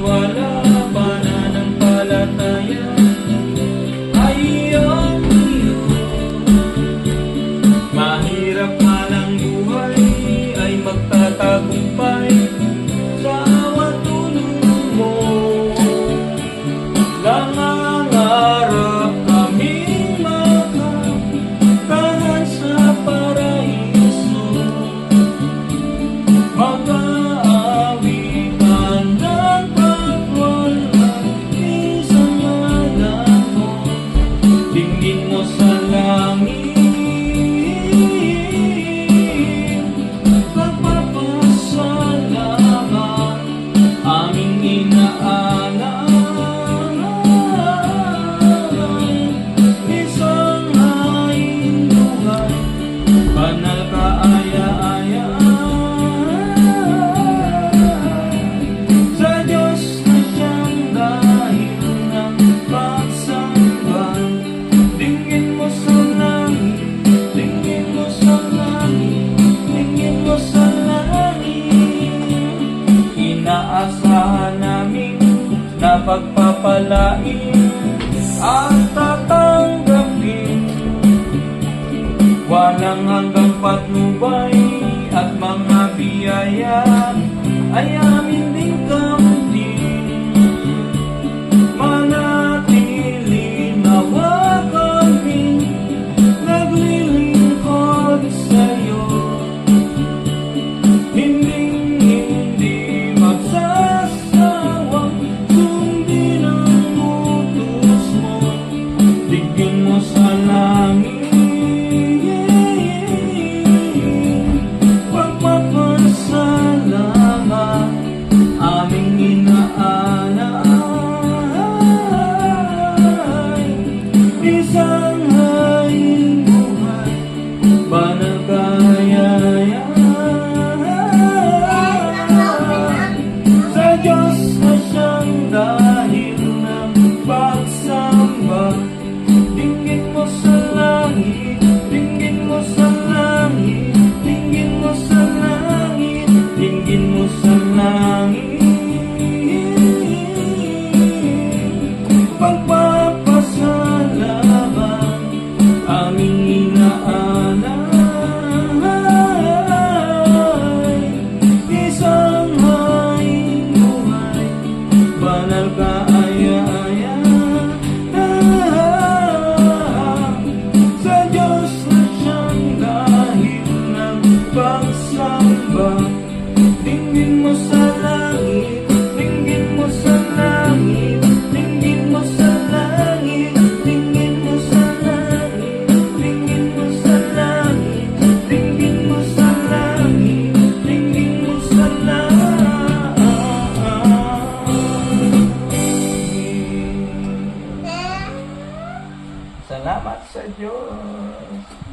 pagtitiwala, pananampalataya ay iyong iyo. Mahirap man ang buhay ay magtatagumpay sa watulong mo. Nangangarap kaming makakahan sa paraiso, mag-aawitan ng pagwalang isang mo. Tingin mo sa langit, nagpapasalamat aming inaanak. Isang haing buhay, banal kaaya-aya, sa Diyos na siyang dahil ng pagsamba. Tingin mo sa langit, tingin mo sa langit, tingin mo sa langit. Inaasahan namin na pagpapalain at tatanggapin, walang hanggang patnubay at mga biyaya ay amin ding kamtin. Manatili nawa kami naglilingkod sa'yo, hindi magsasawang sundin ang utos mo. Tingin mo sa langit, pagpapasalamat aming inaanak. Isang haing buhay, banal kaaya-aya, sa Diyos na siyang dahil ng pagsamba. Tingin mo sa langit, tingin mo sa langit, tingin mo sa langit, tingin mo sa langit. Pagpapasalamat aming inaalay, isang haing buhay, banal kaaya-aya, sa Diyos na siyang dahil ng pagsamba. Tingin mo sa langit, tingin mo sa langit, tingin mo sa langit, tingin mo sa langit, tingin mo sa langit, tingin mo sa langit, tingin mo sa langit. Salamat sa Diyos.